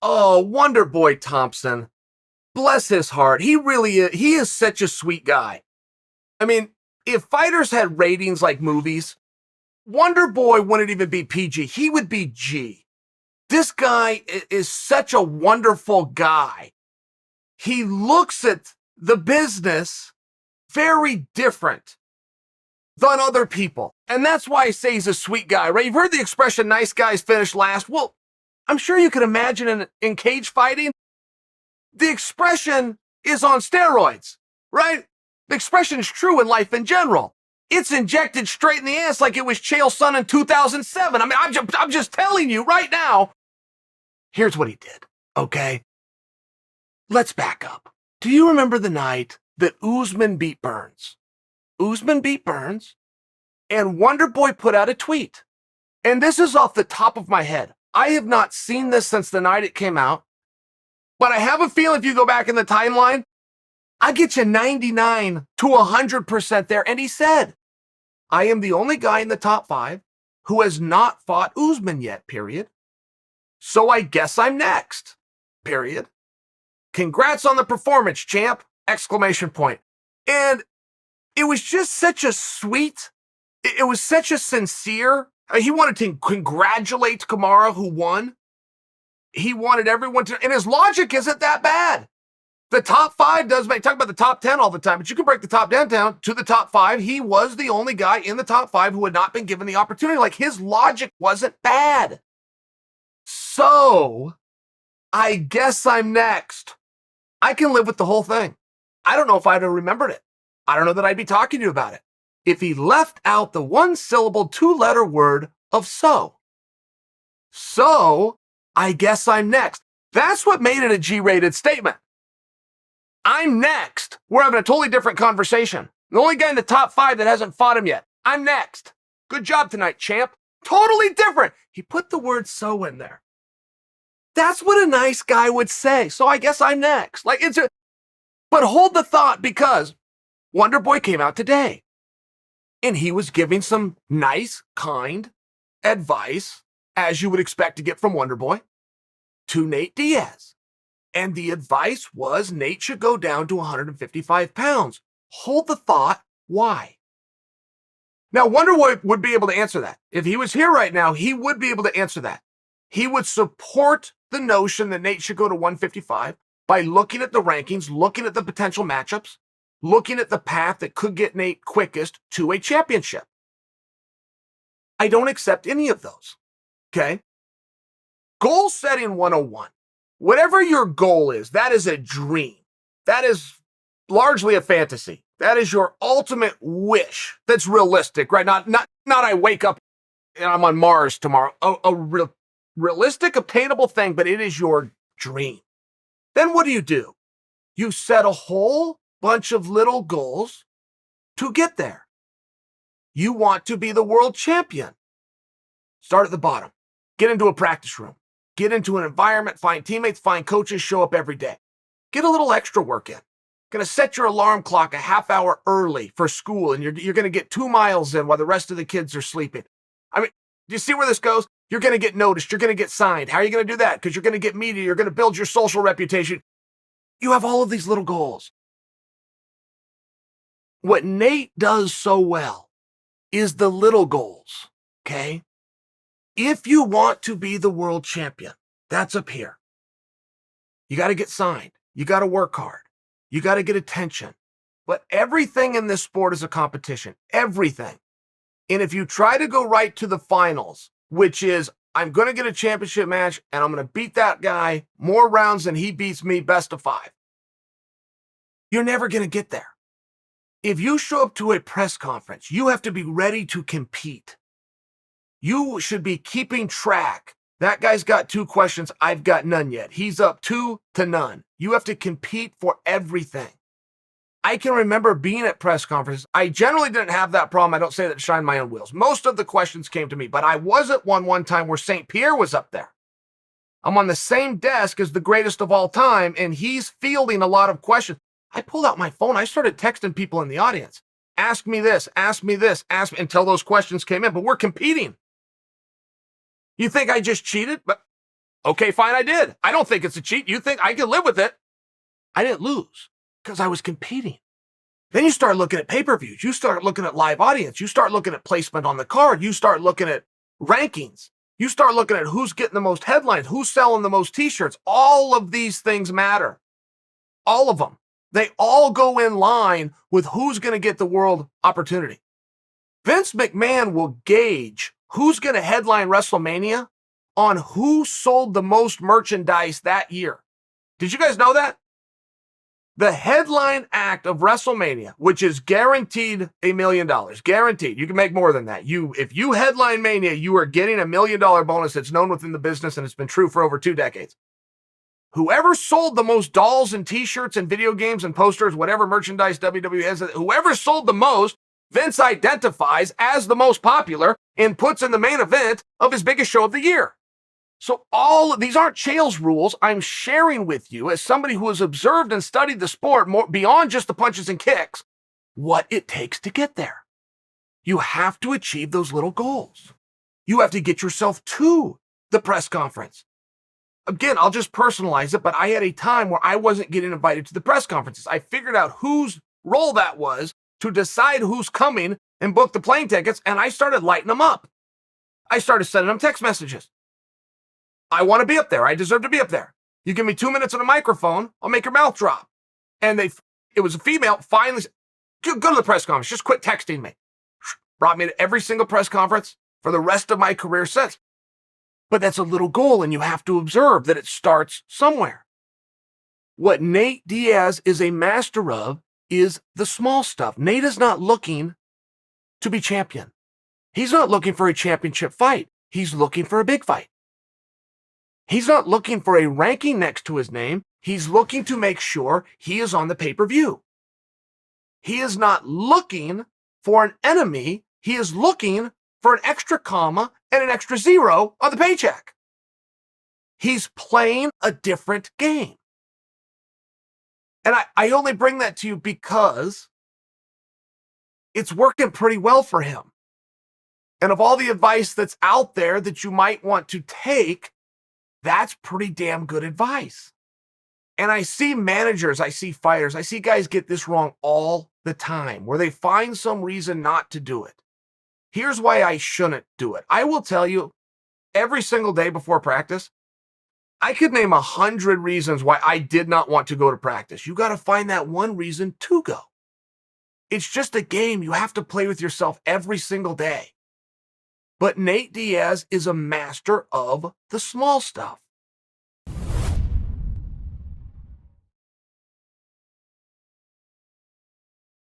Oh, Wonderboy Thompson. Bless his heart. He really is. He is such a sweet guy. I mean, if fighters had ratings like movies, Wonderboy wouldn't even be PG. He would be G. This guy is such a wonderful guy. He looks at the business very different than other people. And that's why I say he's a sweet guy, right? You've heard the expression, nice guys finish last. Well, I'm sure you can imagine in cage fighting, the expression is on steroids, right? The expression is true in life in general. It's injected straight in the ass like it was Chael Sonnen in 2007. I mean, I'm just telling you right now. Here's what he did, okay? Let's back up. Do you remember the night that Usman beat Burns? Usman beat Burns, and Wonderboy put out a tweet. And this is off the top of my head. I have not seen this since the night it came out, but I have a feeling if you go back in the timeline, I get you 99 to 100% there. And he said, I am the only guy in the top 5 who has not fought Usman yet, period. So I guess I'm next, period. Congrats on the performance, champ! Exclamation point. And it was just such a sweet, it was such a sincere, he wanted to congratulate Kamaru who won. He wanted everyone to, and his logic isn't that bad. The top 5 does make, talk about the top 10 all the time, but you can break the top 10 down to the top 5. He was the only guy in the top 5 who had not been given the opportunity. Like, his logic wasn't bad. So, I guess I'm next. I can live with the whole thing. I don't know if I'd have remembered it. I don't know that I'd be talking to you about it if he left out the 1-syllable, 2-letter word of so. So, I guess I'm next. That's what made it a G-rated statement. I'm next. We're having a totally different conversation. The only guy in the top 5 that hasn't fought him yet. I'm next. Good job tonight, champ. Totally different. He put the word so in there. That's what a nice guy would say. So I guess I'm next. But hold the thought, because Wonderboy came out today and he was giving some nice, kind advice, as you would expect to get from Wonderboy, to Nate Diaz. And the advice was Nate should go down to 155 pounds. Hold the thought. Why? Now, Wonderboy would be able to answer that. If he was here right now, he would be able to answer that. He would support the notion that Nate should go to 155 by looking at the rankings, looking at the potential matchups, looking at the path that could get Nate quickest to a championship. I don't accept any of those, okay? Goal setting 101. Whatever your goal is, that is a dream. That is largely a fantasy. That is your ultimate wish that's realistic, right? Not I wake up and I'm on Mars tomorrow. A realistic, obtainable thing, but it is your dream. Then what do? You set a whole bunch of little goals to get there. You want to be the world champion. Start at the bottom. Get into a practice room. Get into an environment, find teammates, find coaches, show up every day. Get a little extra work in. Going to set your alarm clock a half hour early for school, and you're going to get 2 miles in while the rest of the kids are sleeping. I mean, do you see where this goes? You're going to get noticed. You're going to get signed. How are you going to do that? Because you're going to get media. You're going to build your social reputation. You have all of these little goals. What Nate does so well is the little goals, okay? If you want to be the world champion, that's up here. You got to get signed. You got to work hard. You got to get attention. But everything in this sport is a competition. Everything. And if you try to go right to the finals, which is, I'm going to get a championship match and I'm going to beat that guy more rounds than he beats me, best of 5. You're never going to get there. If you show up to a press conference, you have to be ready to compete. You should be keeping track. That guy's got 2 questions. I've got none yet. He's up 2 to none. You have to compete for everything. I can remember being at press conferences. I generally didn't have that problem. I don't say that to shine my own wheels. Most of the questions came to me, but I was at one time where St. Pierre was up there. I'm on the same desk as the greatest of all time, and he's fielding a lot of questions. I pulled out my phone. I started texting people in the audience. Ask me this, ask me this, ask me, until those questions came in. But we're competing. You think I just cheated? But Okay, fine, I did. I don't think it's a cheat. You think I can live with it. I didn't lose because I was competing. Then you start looking at pay-per-views. You start looking at live audience. You start looking at placement on the card. You start looking at rankings. You start looking at who's getting the most headlines, who's selling the most t-shirts. All of these things matter. All of them. They all go in line with who's going to get the world opportunity. Vince McMahon will gauge who's going to headline WrestleMania on who sold the most merchandise that year. Did you guys know that? The headline act of WrestleMania, which is guaranteed $1 million, guaranteed. You can make more than that. If you headline Mania, you are getting $1 million bonus that's known within the business, and it's been true for over 2 decades. Whoever sold the most dolls and t-shirts and video games and posters, whatever merchandise WWE has, whoever sold the most, Vince identifies as the most popular and puts in the main event of his biggest show of the year. So all of these aren't Chael's rules. I'm sharing with you, as somebody who has observed and studied the sport more beyond just the punches and kicks, what it takes to get there. You have to achieve those little goals. You have to get yourself to the press conference. Again, I'll just personalize it, but I had a time where I wasn't getting invited to the press conferences. I figured out whose role that was to decide who's coming and book the plane tickets, and I started lighting them up. I started sending them text messages. I want to be up there. I deserve to be up there. You give me 2 minutes on a microphone, I'll make your mouth drop. And it was a female, finally said, go to the press conference. Just quit texting me. Brought me to every single press conference for the rest of my career since. But that's a little goal, and you have to observe that it starts somewhere. What Nate Diaz is a master of is the small stuff. Nate is not looking to be champion. He's not looking for a championship fight. He's looking for a big fight. He's not looking for a ranking next to his name. He's looking to make sure he is on the pay-per-view. He is not looking for an enemy. He is looking for an extra comma and an extra zero on the paycheck. He's playing a different game. And I only bring that to you because it's working pretty well for him. And of all the advice that's out there that you might want to take, that's pretty damn good advice. And I see managers, I see fighters, I see guys get this wrong all the time, where they find some reason not to do it. Here's why I shouldn't do it. I will tell you, every single day before practice, I could name 100 reasons why I did not want to go to practice. You got to find that one reason to go. It's just a game. You have to play with yourself every single day. But Nate Diaz is a master of the small stuff.